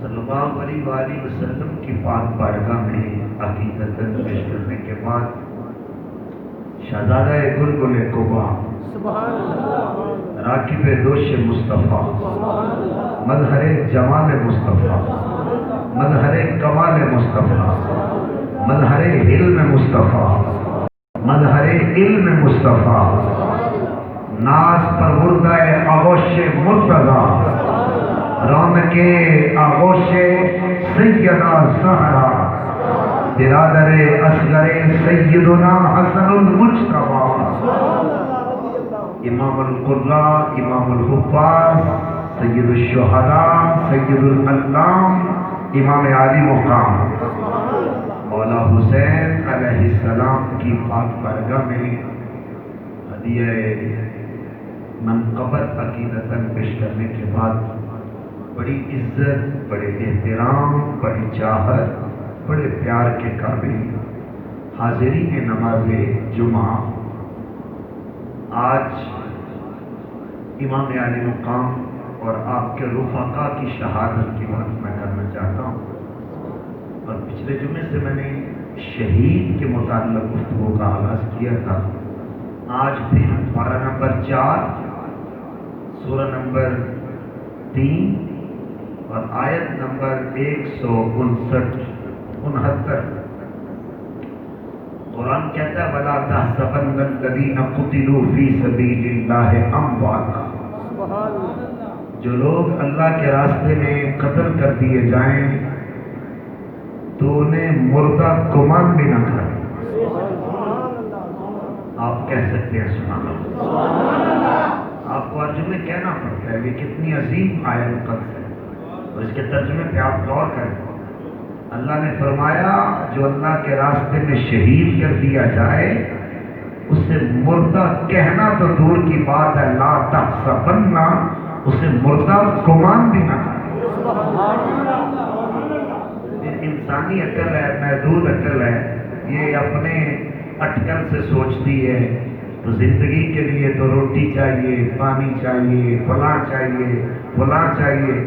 صلی اللہ علیہ وآلہ وسلم کی پاک بارگاہ میں عقیدتاً پیش کرنے کے بعد شہزادہ گلگل قبا راکب دوش مصطفیٰ مظہر جمال مصطفیٰ مظہر کمال مصطفیٰ مظہر علم مصطفیٰ مظہر علم مصطفیٰ ناز پروردہ آغوش مرتضی رونق آغوش سیدہ زہرا برادر اصغر سیدنا حسن المجتبیٰ امام القراء امام الحفاظ سید الشہداء سید العلام امام عالی مقام مولا حسین علیہ السلام کی پاک بارگاہ میں ہدیہ منقبت عقیدتاً پیش کرنے کے بعد بڑی عزت بڑے احترام بڑی چاہت بڑے پیار کے قابل حاضرین نماز جمعہ آج امام عالی مقام اور آپ کے رفقا کی شہادت کی بات میں کرنا چاہتا ہوں اور پچھلے جمعے سے میں نے شہید کے متعلق گفتگو کا آغاز کیا تھا آج پھر پارہ نمبر 4 سورہ نمبر 3 اور آیت نمبر 169 قرآن کہتا ہے وَلَا تَحْسَبَنَّ الَّذِينَ قُتِلُوا فِي سَبِيلِ اللَّهِ أَمْوَاتًا جو لوگ اللہ کے راستے میں قتل کر دیے جائیں تو انہیں مردہ گمان بھی نہ کریں آپ کہہ سکتے ہیں سبحان اللہ آپ کو عرض میں کہنا پڑتا ہے یہ کتنی عظیم آیت قدس ہے اور اس کے ترجمے پہ آپ غور کریں اللہ نے فرمایا جو اللہ کے راستے میں شہید کر دیا جائے اسے مردہ کہنا تو دور کی بات ہے لا تحسبن اسے مردہ گمان بھی نہ انسانی عقل ہے محدود عقل ہے یہ اپنے اٹکل سے سوچتی ہے تو زندگی کے لیے تو روٹی چاہیے پانی چاہیے فلاں چاہیے فلاں چاہیے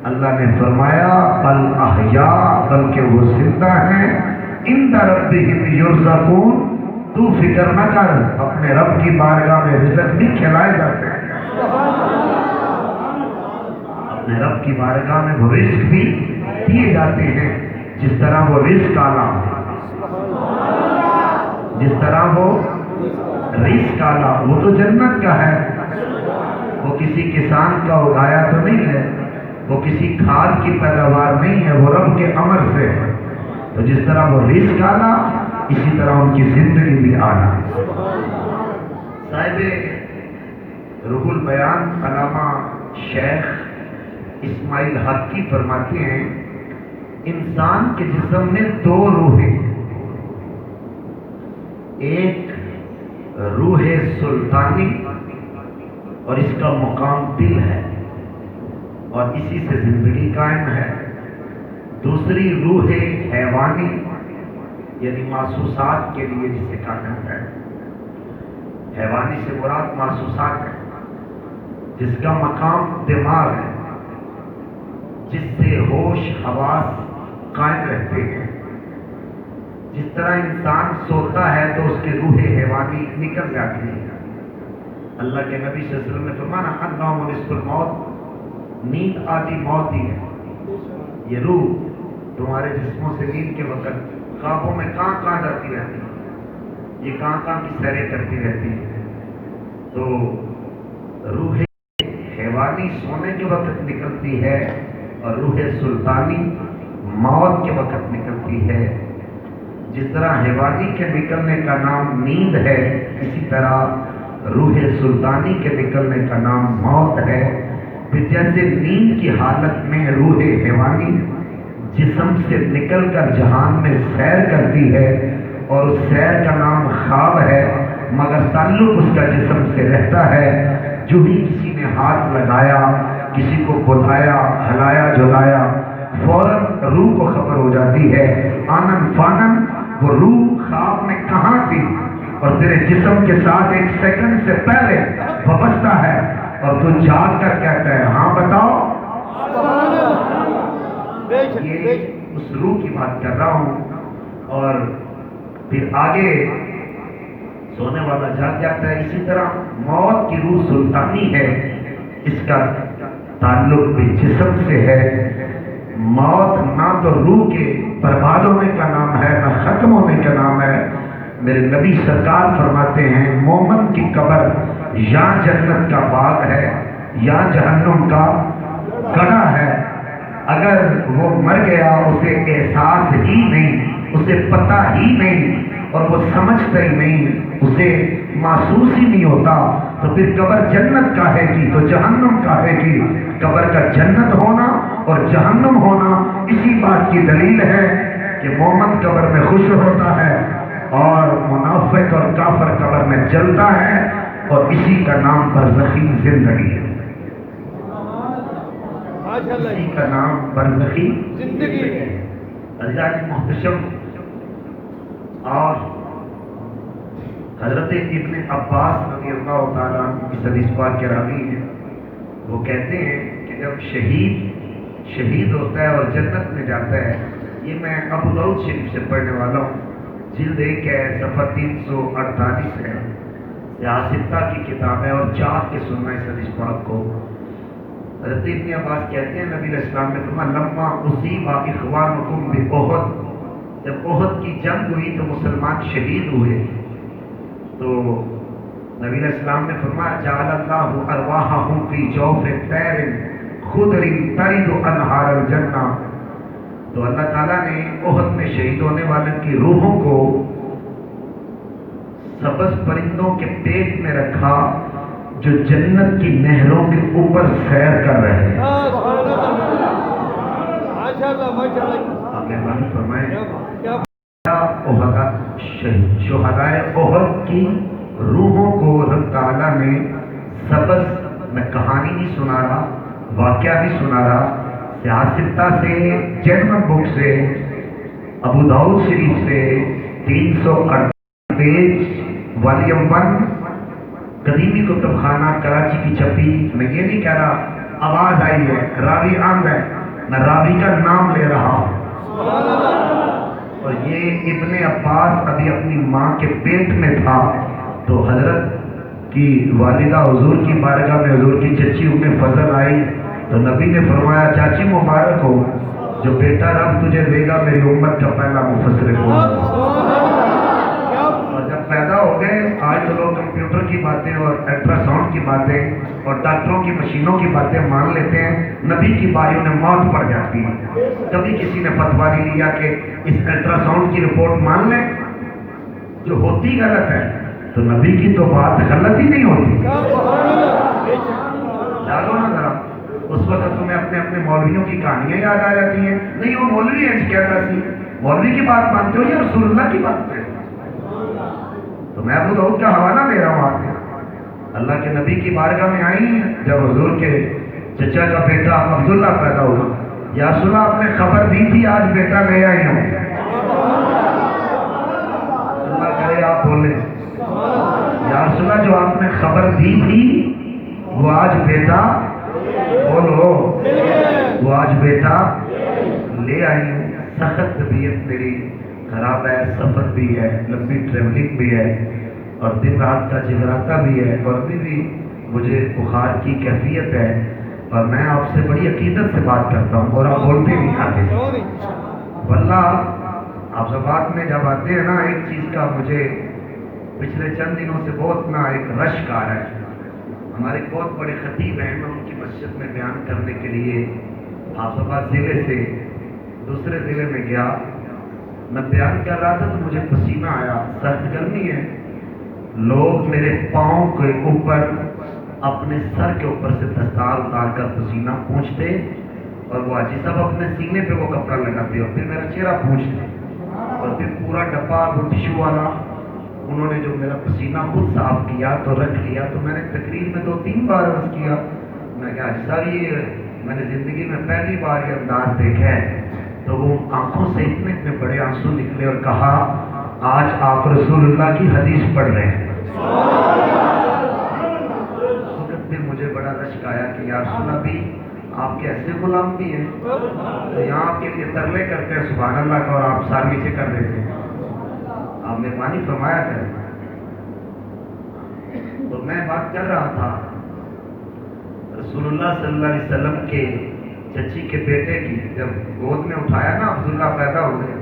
اللہ نے فرمایا بل احیاء بلکہ وہ زندہ ہیں عند ربہم یرزقون تو فکر نہ کر اپنے رب کی بارگاہ میں رزق بھی کھلائے جاتے ہیں اپنے رب کی بارگاہ میں وہ رزق بھی دیے جاتے ہیں جس طرح وہ رزق آلہ جس طرح وہ رزق آلہ وہ تو جنت کا ہے وہ کسی کسان کا اگایا تو نہیں ہے وہ کسی کھاد کی پیداوار نہیں ہے وہ رب کے امر سے ہے تو جس طرح وہ رزق آنا اسی طرح ان کی زندگی بھی آنا صاحب روح البیان علامہ شیخ اسماعیل حقی فرماتے ہیں انسان کے جسم میں 2 روحیں ایک روح سلطانی اور اس کا مقام دل ہے اور اسی سے زندگی قائم ہے دوسری روح حیوانی یعنی محسوسات کے لیے جسے کہا جاتا ہے حیوانی سے مراد محسوسات ہے جس کا مقام دماغ ہے جس سے ہوش حواس قائم رہتے ہیں جس طرح انسان سوتا ہے تو اس کی روح حیوانی نکل جاتی ہے اللہ کے نبی صلی اللہ علیہ وسلم نے فرمایا النوم نصف الموت نیند آدھی موت ہی ہے یہ روح تمہارے جسموں سے نیند کے وقت خوابوں میں کہاں جاتی رہتی ہے یہ کہاں کی سیریں کرتی رہتی ہے تو روح حیوانی سونے کے وقت نکلتی ہے اور روح سلطانی موت کے وقت نکلتی ہے جس طرح حیوانی کے نکلنے کا نام نیند ہے اسی طرح روح سلطانی کے نکلنے کا نام موت ہے پھر جیسے نیند کی حالت میں روح حیوانی جسم سے نکل کر جہان میں سیر کرتی ہے اور اس سیر کا نام خواب ہے مگر تعلق اس کا جسم سے رہتا ہے جو ہی کسی نے ہاتھ لگایا کسی کو بلایا ہلایا جلایا فوراً روح کو خبر ہو جاتی ہے آنن فانن وہ روح خواب میں کہاں تھی اور تیرے جسم کے ساتھ 1 سیکنڈ سے پہلے وابستہ ہے اور تو جاگ کر کہتا ہے ہاں بتاؤ یہ اس روح کی بات کر رہا ہوں. اور پھر آگے سونے والا جاگ جاتا ہے. اسی طرح موت کی روح سلطانی ہے، اس کا تعلق بھی جسم سے ہے. موت نہ تو روح کے برباد ہونے کا نام ہے، نہ ختم ہونے کا نام ہے. میرے نبی سرکار فرماتے ہیں مومن کی قبر یا جنت کا باغ ہے یا جہنم کا گڑھا ہے. اگر وہ مر گیا اسے احساس ہی نہیں، اسے پتہ ہی نہیں اور وہ سمجھتا ہی نہیں، اسے محسوس ہی نہیں ہوتا، تو پھر قبر جنت کا ہے گی تو جہنم کا ہے گی. قبر کا جنت ہونا اور جہنم ہونا اسی بات کی دلیل ہے کہ مومن قبر میں خوش ہوتا ہے اور منافق اور کافر قبر میں جلتا ہے، اور اسی کا نام برزخی زندگی ہے. اسی کا نام برزخی زندگی ہے. اللہ کے محتشم. اور حضرت ابن عباس رضی اللہ تعالیٰ اس حدیث پاک کے راوی ہیں، وہ کہتے ہیں کہ جب شہید ہوتا ہے اور جنت میں جاتا ہے، یہ میں ابو داؤد شریف سے پڑھنے والا ہوں، جلد 1 ہے، صفحہ 348 ہے، سیاستہ کی کتاب ہے، اور چاہت کے سننا اس حدیث پاک کو. حضرت ابن عباس کہتے ہیں نبی علیہ السلام نے فرمایا لما اصیب اخوانکم باحد، جب احد کی جنگ ہوئی تو مسلمان شہید ہوئے، تو نبی علیہ السلام نے فرمایا جعل اللہ ارواحہم فی جوف طیر خضر ترد انہار الجنہ، تو اللہ تعالیٰ نے احد میں شہید ہونے والے کی روحوں کو سبز پرندوں کے پیٹ میں رکھا جو جنت کی نہروں کے اوپر سیر کر رہے ہیں. شہدائے احد کی روحوں کو رب تعالیٰ نے سبز، میں کہانی نہیں سنا رہا، واقعہ بھی سنا رہا، سیاستہ سے، جرمن بک سے، ابو داؤد شریف سے، 308 پیج، والیوم 1، قدیمی کتب خانہ کراچی کی چھپی. میں یہ نہیں کہہ رہا، آواز آئی ہے، راوی آمد ہے، میں راوی کا نام لے رہا ہوں. اور یہ ابن عباس ابھی اپنی ماں کے پیٹ میں تھا، تو حضرت کی والدہ حضور کی بارگاہ میں حضور کی چچی ام فضل آئی، تو نبی نے فرمایا چاچی مبارک ہو، جو بیٹا رب تجھے دے گا میری امت کا پہلا مفسر کو. اور جب پیدا ہو گئے، آج تو لوگ کمپیوٹر کی باتیں اور الٹرا ساؤنڈ کی باتیں اور ڈاکٹروں کی مشینوں کی باتیں مان لیتے ہیں، نبی کی باریوں میں موت پڑ جاتی ہے. کبھی کسی نے فتویٰ نہیں لیا کہ اس الٹرا ساؤنڈ کی رپورٹ مان لیں، جو ہوتی غلط ہے، تو نبی کی تو بات غلط ہی نہیں ہوتی. ڈالو نا ذرا، اس وقت تمہیں اپنے اپنے مولویوں کی کہانیاں یاد آ جاتی ہیں. نہیں وہ مولوی ہے کہتا سی، مولوی کی بات مانتے ہو یا رسول اللہ کی بات ہے؟ تو میں ابو داؤد کا حوالہ دے رہا ہوں آپ کو. اللہ کے نبی کی بارگاہ میں آئی ہیں، جب حضور کے چچا کا بیٹا عبداللہ پیدا ہوا، یا رسول اللہ آپ نے خبر دی تھی آج بیٹا لے آئی ہوں. اللہ کرے آپ بولیں، یا رسول اللہ جو آپ نے خبر دی تھی وہ آج بیٹا، بولو، وہ آج بیٹا لے آئی ہوں. سخت طبیعت میری خراب ہے، سفر بھی ہے، لمبی ٹریولنگ بھی ہے، اور دن رات کا جگراتا بھی ہے، اور ابھی بھی مجھے بخار کی کیفیت ہے، اور میں آپ سے بڑی عقیدت سے بات کرتا ہوں اور آپ بولتے نہیں آتے. واللہ آپ زبان میں جب آتے ہیں نا، ایک چیز کا مجھے پچھلے چند دنوں سے بہت نا ایک رشک آ رہا ہے. ہمارے بہت بڑے خطیب ہیں، میں ان کی مسجد میں بیان کرنے کے لیے آباد ضلع سے دوسرے ضلع میں گیا. میں بیان کر رہا تھا تو مجھے پسینہ آیا، سخت گرمی ہے. لوگ میرے پاؤں کے اوپر اپنے سر کے اوپر سے دستار اتار کر پسینہ پونچھتے، اور وہ حاجی صاحب اپنے سینے پہ وہ کپڑا لگاتے اور پھر میرا چہرہ پونچھتے، اور پھر پورا ڈبہ وہ ٹشو والا انہوں نے جو میرا پسینہ خود صاف کیا تو رکھ لیا. تو میں نے تقریر میں 2-3 بار عرض کیا، میں کہا حاجی صاحب یہ میں نے زندگی میں پہلی بار یہ انداز دیکھا ہے. تو وہ آنکھوں سے اتنے بڑے آنسو نکلے اور کہا آج آپ رسول اللہ کی حدیث پڑھ رہے ہیں. وقت میں مجھے بڑا رشک آیا کہ یا رسول اللہ بھی آپ کے ایسے غلام بھی ہیں تو یہاں آپ کے لیے ترلے کرتے ہیں سبحان اللہ کا، اور آپ سار نیچے کر دیتے ہیں. آپ مہربانی فرمایا کریں. تو میں بات کر رہا تھا رسول اللہ صلی اللہ علیہ وسلم کے چچی کے بیٹے کی. جب گود میں اٹھایا نا عبداللہ پیدا ہو گئے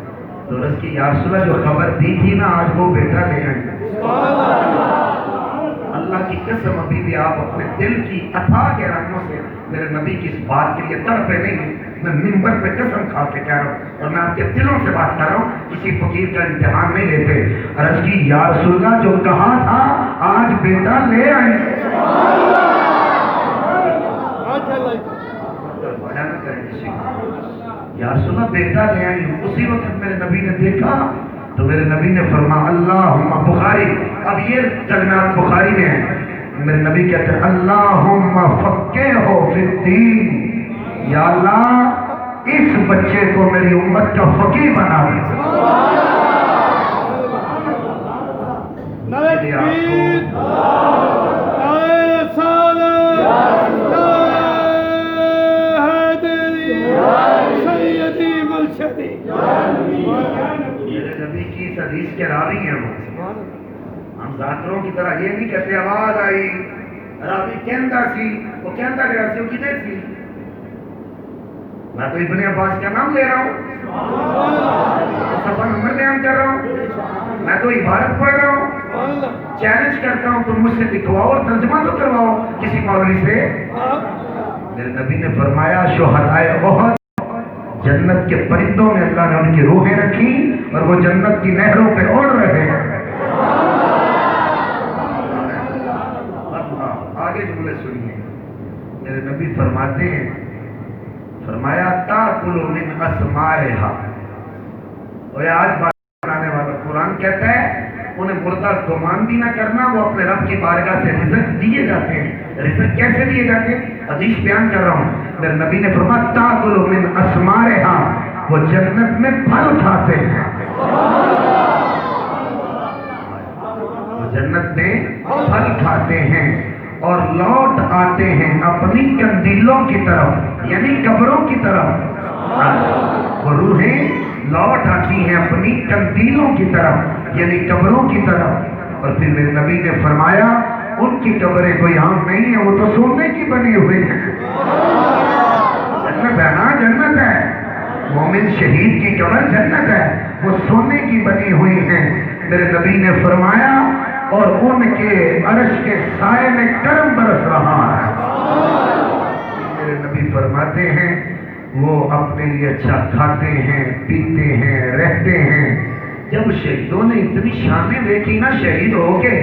تو رس کی یا رسول اللہ جو خبر دی تھی نا آج وہ بیٹا لے آئے. اللہ کی قسم ابھی بھی آپ اپنے دل کی اتھاہ گہرائیوں سے میرے نبی کی اس بات کے لیے تڑپے نہیں. میں منبر پہ قسم کھا کے کہہ رہا ہوں اور میں آپ کے دلوں سے بات کر رہا ہوں. کسی فقیر کا امتحان نہیں لیتے. عرض کی یا رسول اللہ جو کہا تھا آج بیٹا لے آئے. یا رسول اللہ بیٹا لے آئی. اسی وقت میرے نبی نے دیکھا تو میرے نبی نے فرمایا اللہم بخاری. اب یہ کلمات بخاری میں ہیں. میرے نبی کہتے ہیں اللہم فقہہ فی الدین. یا اللہ اس بچے کو میری امت کا فقیہ بنا دے. میرے نبی کی اس حدیث کے راوی ہیں وہ. ہم ذاکروں کی طرح یہ نہیں کہتے آواز آئی راوی کہندا سی وہ کہندا گیا سی وہ کدھر سی. میں تو ابن عباس کا نام لے رہا ہوں, صفحہ نمبر بیان کر رہا ہوں, میں تو عبارت پڑھ رہا ہوں, چیلنج کرتا ہوں تم مجھ سے لکھواؤ اور ترجمہ تو کرواؤ کسی مولوی سے. میرے نبی نے فرمایا شہدائے احد جنت کے پرندوں میں اللہ نے ان کی روحیں رکھی اور وہ جنت کی نہروں پہ اڑ رہے ہیں. آگے جملے سنیے. میرے نبی فرماتے ہیں فرمایا تاکل من اسمائها. اور آج بات بنانے والا قرآن کہتا ہے انہیں مردہ گمان بھی نہ کرنا, وہ اپنے رب کی بارگاہ سے رزق دیے جاتے ہیں. رزق کیسے دیے جاتے ہیں حدیث بیان کر رہا ہوں. میرے نبی نے فرمایا تاکل من اسمائها, وہ جنت میں پھل کھاتے ہیں. وہ جنت میں پھل کھاتے ہیں اور لوٹ آتے ہیں اپنی کندیلوں کی طرف یعنی قبروں کی طرف. وہ روحیں لوٹ آتی ہیں اپنی کندیلوں کی طرف یعنی قبروں کی طرف. اور پھر میرے نبی نے فرمایا ان کی قبریں کوئی عام نہیں ہے, وہ تو سونے کی بنی ہوئی ہے. جنت ہے نا, جنت ہے. مومن شہید کی قبر جنت ہے, وہ سونے کی بنی ہوئی ہے. میرے نبی نے فرمایا اور ان کے عرش کے سائے میں کرم برس رہا ہے. میرے نبی فرماتے ہیں وہ اپنے لیے اچھا کھاتے ہیں پیتے ہیں رہتے ہیں. جب شہیدوں نے اتنی شانیں دیکھی نا شہید ہو کے,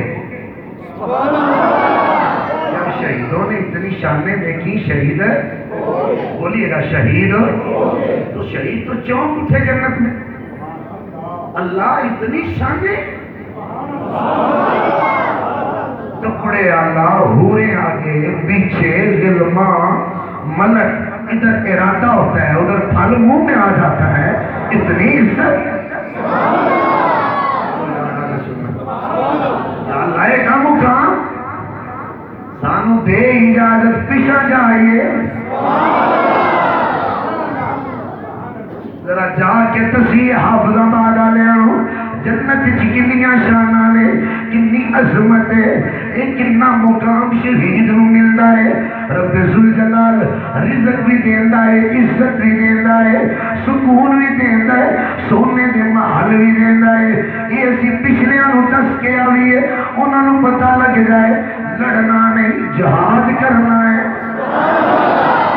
جب شہیدوں نے اتنی شانیں دیکھی شہید بولیے گا شہید تو شہید تو چونک اٹھے جنت میں. اللہ اتنی شانیں, کپڑے آلہ حوریں آگے پیچھے غلما ملک, ادھر ارادہ ہوتا ہے ادھر پھل منہ میں آ جاتا ہے. اتنی عزت لائے کا مقام سانو دے اجازت پیچھا جائیے ذرا جا کے تصحیح حافظ آباد والے ہوں. جنت کنیاں شاناں نے کنی عظمت ہے, ایک کنا مقام شہید نو ملتا ہے. رب ذوالجلال رزق بھی دیندا ہے, عزت بھی دیندا ہے, سکون بھی دیندا ہے, سونے دے محل بھی دیندا ہے. یہ اسی پچھلیاں نو دس کے آوی ہے انہاں نو پتہ لگ جائے لڑنا نہیں جہاد کرنا ہے.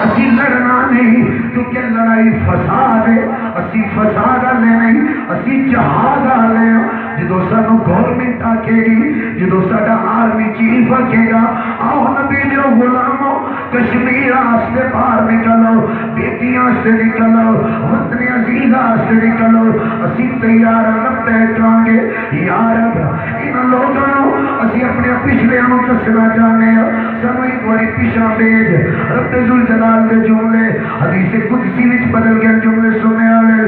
اسی لڑنا نہیں کیونکہ لڑائی فساد ہے, اسی فساد والے نہیں اسی جہاد والے ہیں. جدو سانو گورنمنٹ آکھے گی, جدو ساڈا آرمی چیف آکھے گا آؤ نبی جو غلامو کشمیر آستے باہر نکلو, بیٹیاں سے نکلو, وطن عزیز سے نکلو, اسی تیار نبتے کریں گے. یا رب ان لوگوں اسی اپنے پچھلے ہم دسنا چاہنے ہیں, سانو ایک باری پیچھا بھیج. رب ذوالجلال کے جملے حدیث قدسی وچ بدل گئے جملے سننے والے.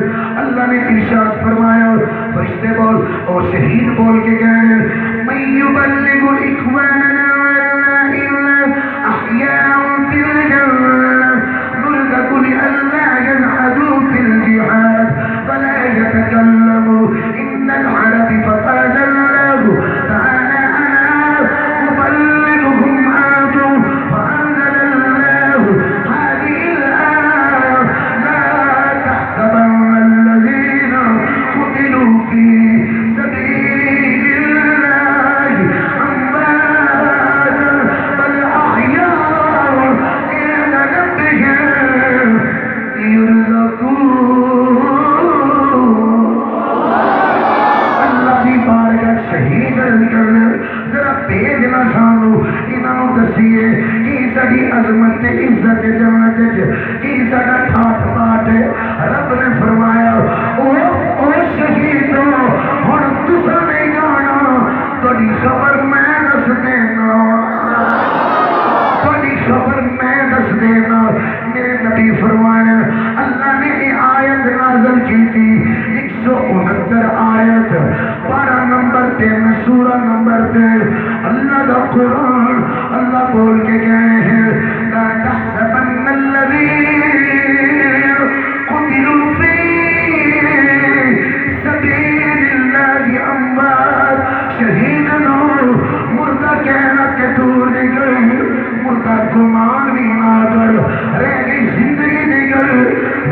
اللہ نے ارشاد فرمایا فرشتے بول اور شہید بول کے گئے من یبلغ اخواننا الا احیاء فی الجنہ قرآن اللہ بول کے گئے ہیں لا تحسبن الذین قتلوا فی سبیل اللہ اموات شہید نو مردہ کہنا کہ دور نکل مردہ گمان بھی نہ کر رہ گئی زندگی نکل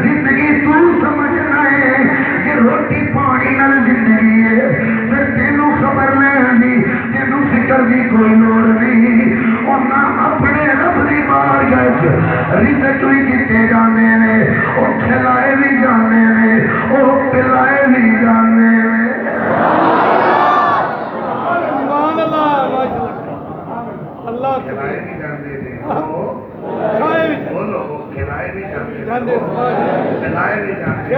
زندگی تو سمجھنا ہے کہ روٹی پانی نال زندگی ہے پھر تینوں خبر نہیں تینوں فکر دی کوئی لوڑ نہیں اور نہ اپنے رب دی بارگاہ وچ رزق بھی کتے جانے نے اور کھلائے بھی جانے نے اور پلائے بھی جانے نے اللہ کھلائے بھی جانے نے بولو کھلائے بھی جانے پلائے بھی جانے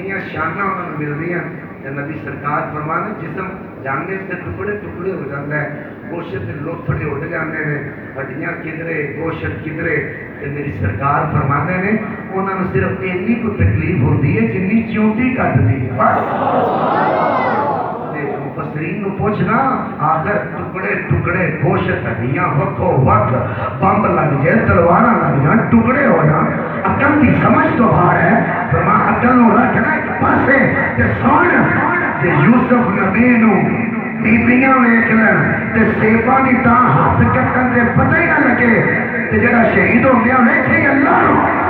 یہ شانہ انہوں نے مل رہی ہیں نبی سرکار فرمانے جسم جاننے سے ٹکڑے ٹکڑے ہو جاتا ہے گوشت لوتھڑے اٹھ جاتے ہیں ہڈیاں کدھرے گوشت کدھرے میری سرکار فرمانے نے انہوں نے صرف اینی کو تکلیف ہوتی ہے جنی چونٹی کٹ دی ہے بس مفسرین نو پوچھنا آخر ٹکڑے ٹکڑے گوشت ہڈیاں وقتو وقت بمب لگ جائے تلوارہ لگ جائے ٹکڑے ہو جائے عقل کی سمجھ تو باہر ہے فرما عقل نو رکھنا ایک پاسے تے سن تے یوسف نبی نو بیبیاں ویکھ لین تے سیباں دی تاں ہاتھ کٹن تے پتہ ہی نہ لگے تے جڑا شہید ہو گیا ویکھے اللہ نو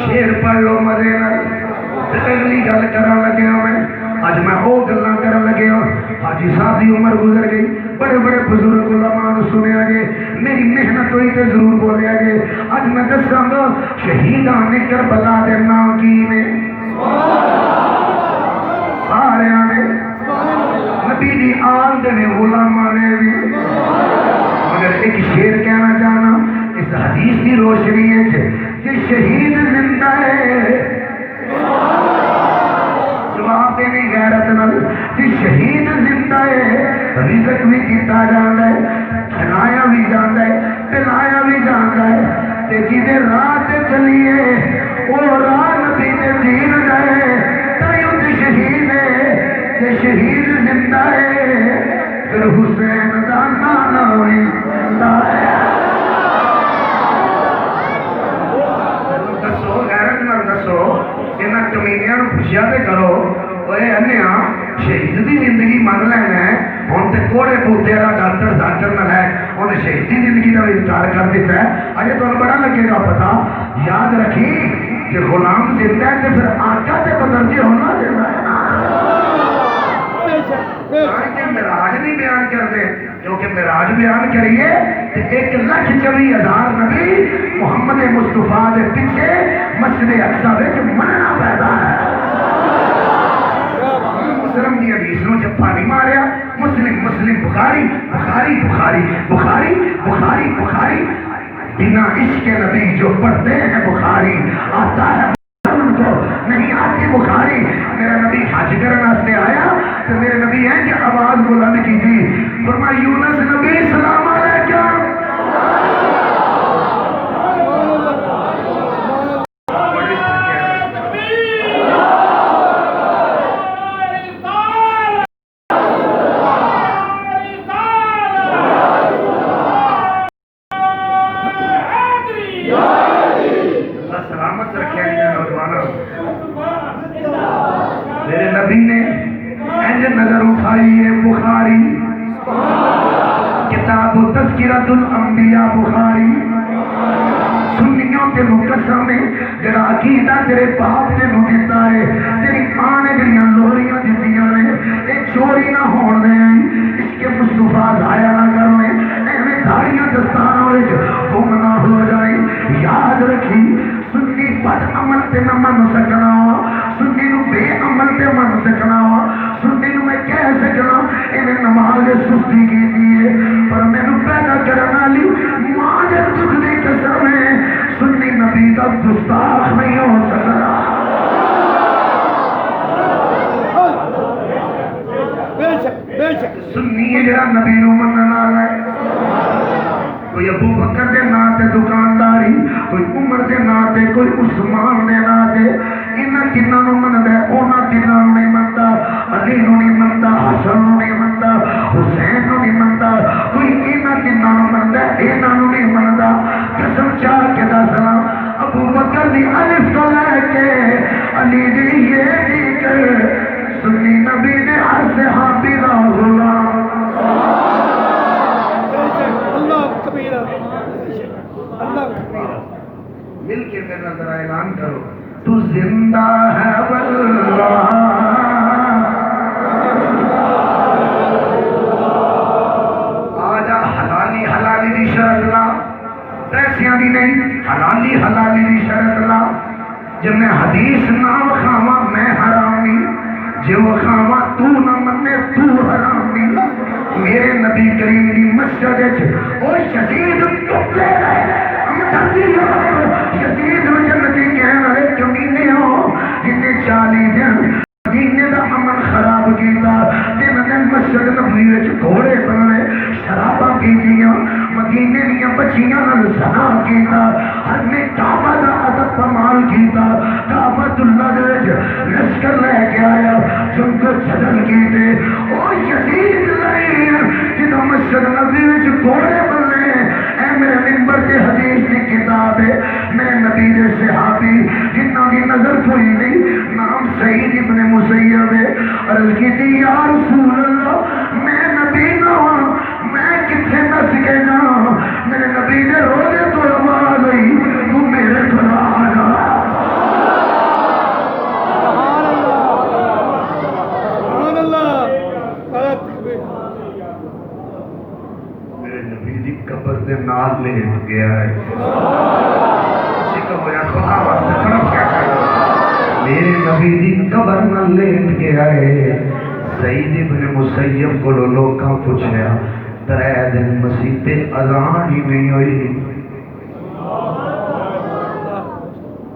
شیر پڑھ لو مزے اگلی گل کرن لگے میں اج میں وہ گلاں کرن لگے حاجی صاحب دی عمر گزر گئی بڑے بڑے بزرگ علماء نو سنیا گے میری محنت ہوئی تے ضرور بولیا گے اج میں دساں گا شہیدان کربلا دے نام کی نے سارے نے نبی دی آل دے علماء نے بھی مگر ایک شیر کہنا چاہنا اس حدیث کی روشنی ہے کہ شہید زندہ ہے جواب دینے غیرت نال کہ شہید زندہ ہے رزق بھی کیتا جاندا ہے کھلایا بھی جاندا ہے پلایا بھی جاندا ہے تے جدے راہ تے چلیے او راہ نبی دے دین جائے تائیوں تے شہید ہے تے شہید زندہ ہے پھر حسین دا نام ہوئی کمینیاں پوچھیا تے کرو اے انیا شہید دی زندگی من لینا ہے ہن تے کوڑے پوتے والا ڈاکٹر ذاکر نہ ہے انہیں شہید دی زندگی کا انکار کر دیتا ہے اجے تمہیں بڑا لگے گا پتا یاد رکھی کہ غلام زندہ ہے تے پھر آقا تے بدرجے ہونا زندہ ہے معراج نہیں بیان کرتے کیونکہ معراج بیان کریے تو 1,24,000 نبی محمد مصطفیٰ دے پیچھے مسجد اقصی وچ مننا پیدا ہے مسلم دی حدیث نو جپا نہیں ماریا مسلم بخاری بنا عشق نبی جو پڑھتے ہیں بخاری آتا ہے کو نہیں آتی بخاری میرا نبی حج کرنے واسطے آیا تو میرے نبی ہیں کہ آواز بلند کی تھی فرمایا یونس نبی سلام علیکم میرے نبی نے نظر اٹھائی ہے بخاری کتاب تذکرۃ الانبیاء بخاری سنیوں تے قسم ہے جڑا عقیدہ تیرے باپ نے نو دیتا ہے تیری ماں نے جڑیاں لوریاں دتیاں نے اے چوری نہ ہون دے اس کے مصطفیٰ ضائع نہ کرنے ایویں داڑیاں دستاراں وچ گم نہ ہو جائیں یاد رکھی سنی بد عمل تے نہ من سکنا سنی نو بے عمل تے من سکنا سنی نو میں کہہ سکنا انہیں نماز سستی کی دیئے پر میں نو پیدا کرنا لی ماں دے دکھ دی قسم ہے سنی نبی کا گستاخ نہیں ہو سکتا سنی ہے جڑا نبی نو منن والا ہے. کوئی ابو بکر دے نا تے دکانداری، کوئی عمر دے نا تے، کوئی عثمان دے نا تے. انہاں تیناں نو مندا ہے، انہاں تیناں نو نہیں مندا. علی نو نہیں مندا، حسن نو نہیں مندا، حسین نو نہیں مندا. کوئی انہاں تیناں نو مندا ہے، انہاں نو نہیں مندا. قسم چاہ کے دسنا، ابو بکر دی الف تو لے کے علی دی یہ دی کر سنی نبی دے ہر صحابی دا غلام. مل کے میرا ذرا اعلان کرو، تو زندہ ہے واللہ. آجا حلالی حلالی دی شرط لا، پیسیاں دی نہیں، حلالی حلالی دی شرط لا. جب میں حدیث نہ وکھاواں میں حرامی، جو وکھاواں تو نہ منے تو حرامی. میرے نبی کریم دی مسجد وچ او شدید ٹکڑے رہے شدید جنتی کہنے والے کمینے ہو جنہیں 40 دن مدینے دا امن خراب کیتا. تین دن مسجد نبوی وچ گھوڑے بننے، شراباں پیتیاں، مدینے دیاں بچیاں نال زنا کیتا، ہر نے کعبہ دا ادب پامال کیتا. کعبۃ اللہ دے وچ لشکر لے کے آیا، جن کو جھگڑ کیتے. او یزید نہیں جدوں مسجد نبوی وچ گھوڑے بننے. اے میرے منبر کے حدیث کی کتاب ہے، میرے نبی دے صحابی جنہاں دی نظر کوئی نہیں، نام سعید ابن مسیب ہے. عرض کی تھی یا رسول اللہ میں نبی نہ ہوں، میں کتنے نس کے جاؤں. میرے نبی دے روزے تو آواز آئی، تو میرے کو آ جا. میرے نبی دی قبر دے نال لیٹ گیا ہے. میرے نبی دی قبر نال لیٹ گیا ہے. سعید ابن مسیب کو لوکاں پوچھیا 3 دن مسیح تے اذان ہی نہیں ہوئی.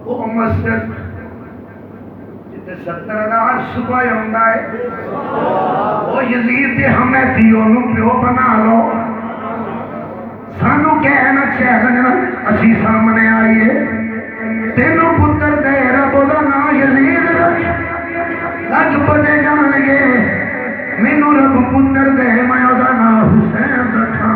وہ مسجد جتے 70,000 صبح ہوندا ہے، وہ یزید دے حمیتیوں نو پیو بنا لو. سانو کہنا چاہیے اسی سامنے آئیے. تینوں پتر دے رب دا نام یزید لگ پتے جان گے. مینوں رب پتر دے میں دا نام حسین رکھا.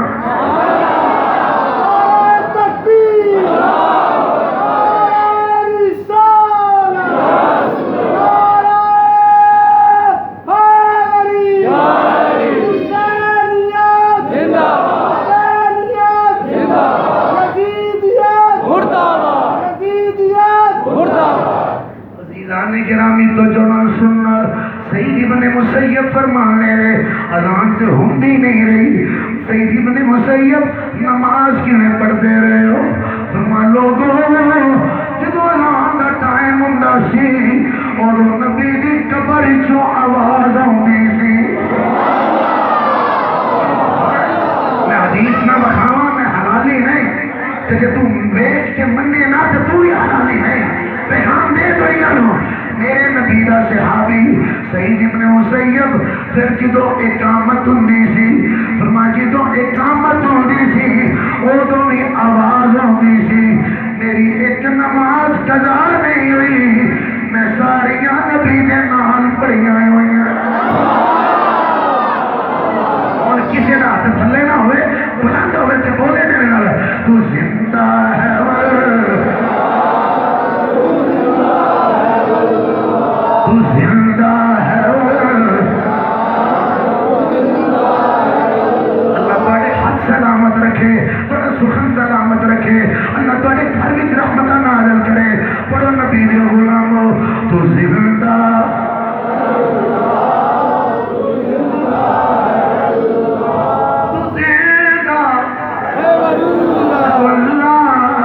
گرامی تو جوان سننا، سعید ابن مسیب فرمانے رہے اذان سے ہوندی نہیں رہی. سعید ابن مسیب نماز کیوں پڑھتے رہے ہو؟ فرمان لوگوں جدو اذان دا ٹائم ہوندا سی اور نبی دی قبر چوں آواز آوندی سی. میں حدیث نہ بخاواں، میں حلالی نہیں تے جے تو بیچ کے مننے نہ تے تو ہی حلالی نہیں. پیغام دے تو ہی میرے نبی دا صحابی سعید ابن مسیب پھر جدو اقامت ہوندی سی، فرمایا جدو اقامت ہوندی سی ادو بھی آواز ہوندی سی. میری ایک نماز قضا نہیں ہوئی، میں ساریاں نبی دے نال پڑھیاں ہوئی ہیں. اور کسی کا ہاتھ تھلے نہ ہوئے، بلند ہوئے تے بولے میرے نال تو زندہ ہے سلامت رکھے، بڑا سخن سلامت رکھے. اللہ تھوڑے گھر وچ رحمت نازل کرے. پڑھو نبی دے غلامو تو زندہ تو زندہ واللہ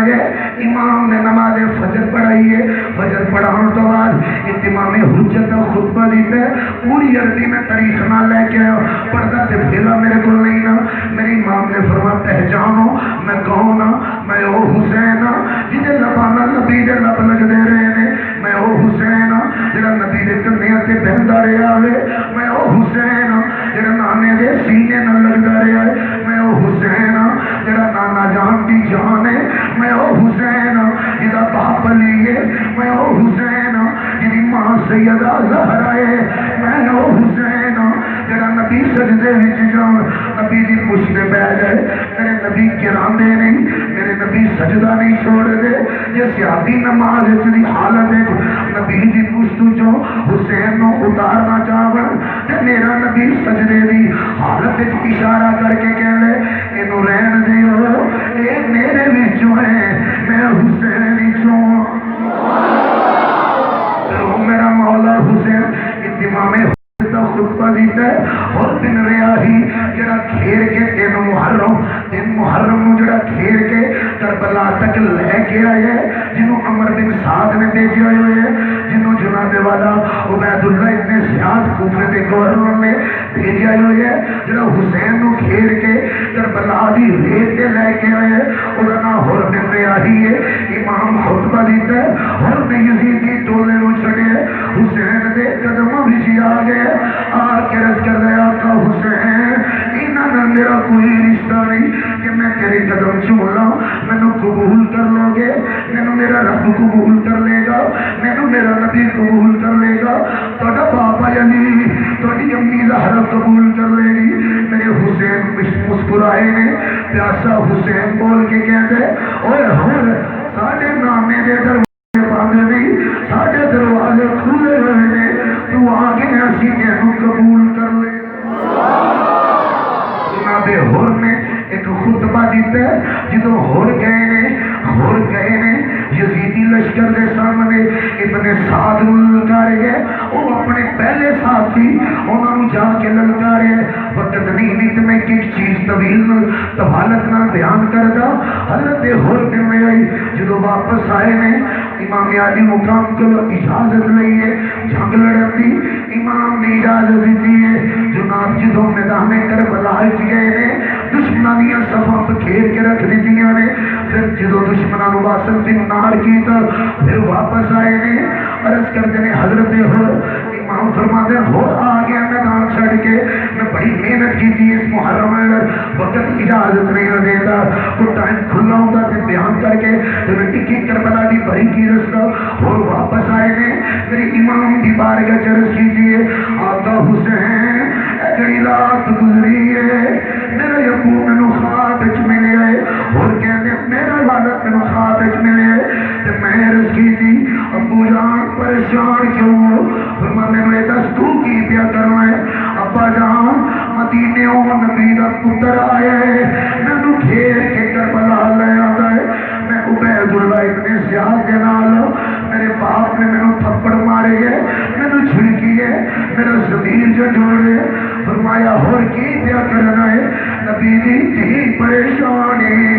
گئے امام نے نماز فجر پڑھائی ہے فجر پڑھاؤں تو بعد امام حجت کا خطبہ دیتا ہے پوری عربی میں تاریخ نہ لے کے آیا پردہ تے پھیلا میرے کو نہیں نا میرے امام نے فرمایا پہچانو میں کون ہاں میں او حسین ہاں جہے لبانا نبی دے لب لگ دے رہے نے میں او حسین ہاں جڑا نبی دے کنیاں تے بہندا رہیا ہے میں او حسین ہاں جڑا نانے دے سینے نال لگدا رہیا ہے میں او حسین ہاں جڑا نانا جان دی جان ہے میں او حسین ہاں جدا باپ علی ہے میں او حسین ہاں جدی ماں سیدہ زہرا ہے میں او حسین ہاں جڑا نبی سجدے وچ جان نبی دی پشت تے بیٹھ گئے میرے نبی گراندے نہیں میرے نبی سجدہ نہیں چھوڑ دے جے صحابی نماز دی حالت وچ نبی دی پشت جو حسین نو اتارنا چاہون تے میرا نبی سجدے دی حالت وچ اشارہ کر کے کہندے اینو رہن دیو اے میرے وچوں ہے میں حسین وچوں میرا مولا حسین امام کا خطبہ دیتا ہے اور دن ریاہی جڑا کھیر کے دن محرم نو جڑا کھیر کے کربلا تک لے کے آئے جنہوں عمر بن سعد نے بھیجے ہوئے ہیں جنہوں جناب والا عبید اللہ ابن زیاد کوفے کے گورنر نے بھیجے ہوئے ہیں جڑا حسین نو کھیر کے کربلا دی ریت تے لے کے آئے اور نام اور دن ریاہی ہے امام خطبہ دیتا ہے اور میں یزیدی ٹولے نو چھڑے حسین دے قدموں بھی آ گئے آ کے رس کر گیا کہ حسین انہاں نال میرا کوئی رشتہ نہیں کہ میں تیرے قدم چوم لاں مینوں قبول کر لو گے مینوں میرا رب قبول کر لے گا مینوں میرا نبی قبول کر لے گا تہاڈا باپا علی تہاڈی امی زہرا قبول کر لے گی میرے حسین مسکرائے نے پیاسا حسین بول کے کہتے اوئے ہور ساڈے نامے دے دروازے بند نہیں ساڈے دروازے کھلے ہوئے نے تو آگے اسی تینوں قبول کر لے جناب ہور نے ایک خطبہ دیتا ہے جدو ہور گئے نے یزیدی لشکر دے سامنے ابن سعد للکارے گئے وہ اپنے پہلے ساتھی انہوں نے جا کے للکارے وقت نہیں میں ایک چیز طویل طوالت نہ بیان کردا حضرت ہور میں آئی جدو واپس آئے نے امام علی مقام کو اجازت لئی ہے جنگ لڑن دی امام نے اجازت دی ہے جناب جدو میدان کربلا وچ گئے نے دشمناں دیاں صفاں گھیر کے رکھ دتیاں نے پھر جدو دشمناں نو واصل بن نار کیتا پھر واپس آئے نے عرض کرتے نے حضرت امام فرماتے ہو آ گیا میدان چھڑ کے میں بڑی محنت کی تھی اس محرم میں وقت اجازت نہیں دیتا وہ ٹائم کھلا ہوتا تے بیان کر کے میں ایک ایک کربلا دی بھری کی رستا اور واپس آئے نے میری امام دی بارگاہ چرس کیجیے آقا حسین اگلی رات گزری ہے میرا یقو مینو خواب وچ ملے اور کہتے میرا والد مینو خواب وچ ملے تے میں عرض کی تھی ابو جان پریشان کیوں ہو فرمایا مینو یہ دس تو کی پیا کرنا ہے ابا جان مدینے او نبی دا پتر آیا ہے مینو گھیر کے کربلا لے آتا ہے میں عبید اللہ ابن زیاد کے نال میرے باپ نے مینو تھپڑ مارے گئے مینو چھڑکی ہے میرا ضمیر جو جوڑے فرمایا اور کی پیا کرنا ہے نبی دی پریشانی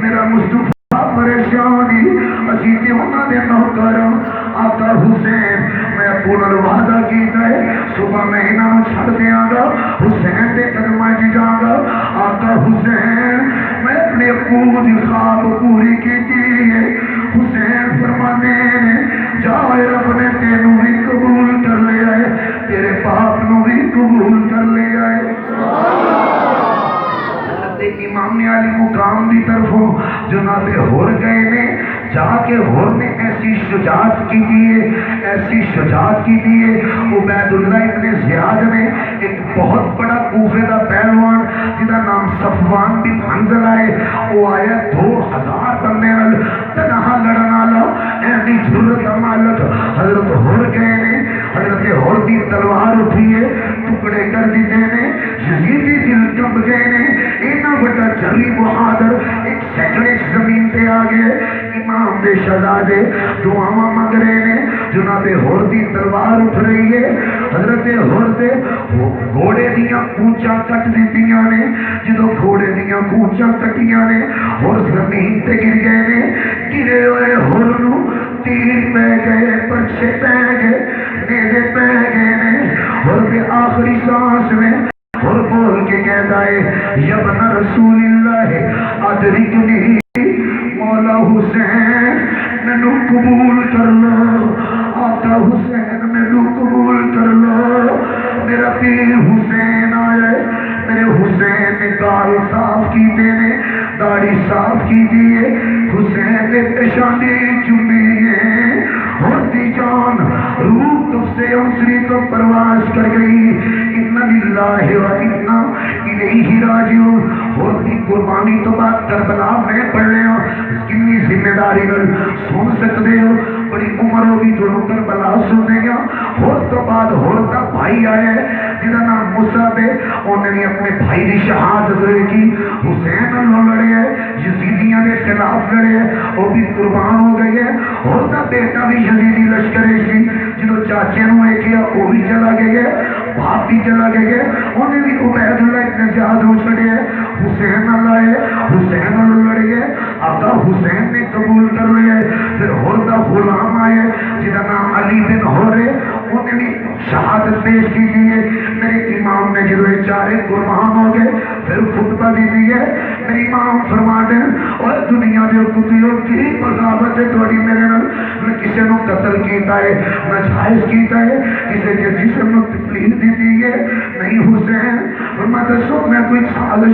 میرا مصطفیٰ پریشانی اسی تے انہاں دے نوکر آقا حسین میں پورا وعدہ کیتا ہے صبح میں انہاں نوں چھڑ دیاں گا حسین دے قدماں وچ جاواں گا آقا حسین میں اپنے ابو دی خواب پوری کیتی ہے حسین فرمانے جا رب نے تینوں بھی قبول کر لیا ہے تیرے باپ نو بھی قبول کر لیا ہے امام علی مقام دی طرفوں جناب ہور گئے نے جا کے ہور نے ایسی شجاعت کی دیئے ایسی شجاعت کی دیئے عبید اللہ ابن زیاد نے ایک بہت بڑا کوفے دا پہلوان جدا نام صفوان بن حنظلہ ہے وہ آیا 2000 بندے نال تنہا لڑنا لا ایسی جرت مالک حضرت ہور گئے نے حضرت ہور دی تلوار اٹھی ہے ٹکڑے کر دیتے نے یزیدی دل کب گئے نے اینا بڑا جری بہادر ایک سیکنڈ زمین پہ آ گئے امام دے شہزادے دعاواں مانگ رہے نے جناب ہور دی تلوار اٹھ رہی ہے حضرت عورتے گھوڑے دیاں پونچاں کٹ دیتیاں نے، جدو گھوڑے دیاں پونچاں کٹیاں نے اور زمین تے گر گئے نے، گرے ہوئے ہورنو تیر پہ گئے، پرچے پہ گئے، نیزے پہ گئے نے، اور کے آخری سانس میں اور بول کے کہتا ہے یا ابن رسول اللہ ادرکنی مولا حسین مینو قبول کر لو، آقا حسین مینو قبول کر لو، میرا پیر حسین آیا ہے، میرے حسین نے گال صاف کی نے، داڑھی صاف کی دیئے، حسین نے پیشانی چومی ہے، ہوتی جان روح تف سے انسری تو پرواز کر گئی، اِنَّ لِلَّهِ وَإِنَّا إِلَيْهِ راجعون۔ ہوتی قربانی تو بات کربلا میں پڑھ رہے ہو، کتنی ذمہ داری سن سکتے ہو، بڑی عمر ہوگی جو کربلا سننے گا، اور تو بعد ہوتا بھائی آئے جنہا نام مصعب ہے، انہوں نے اپنے بھائی کی شہادت کی، حسین اللہ لڑے ہے، یزیدیاں کے خلاف لڑے ہے، وہ بھی قربان ہو گئی ہے، ہوتا بیٹا بھی یزیدی لشکرے سی، جنہوں چاچے نے کیا وہ بھی چلا گئے ہے، باپ بھی چلا گئے ہے، انہیں بھی عبید اللہ اتنے زیادہ ہو چڑے ہے، حسین اللہ ہے، حسین اللہ لڑے ہے، آقا حسین نے قبول کر لیا ہے، پھر ہوتا غلام آئے جنہا نام علی بن ہورے، انہیں بھی شہادت پیش کی ہے، میرے امام نے جدو چارے قربان ہو گئے، پھر خطبہ دی ہے، میرے امام فرماتے ہیں اور دنیا دے کتیوں کی بغاوت ہے توڑی میرے نال، میں کسے نو قتل کیتا ہے، ناجائز کیتا ہے، کسے کے جسم نو تکلیف دی ہے، نہیں حسین فرماتے سو میں کوئی سال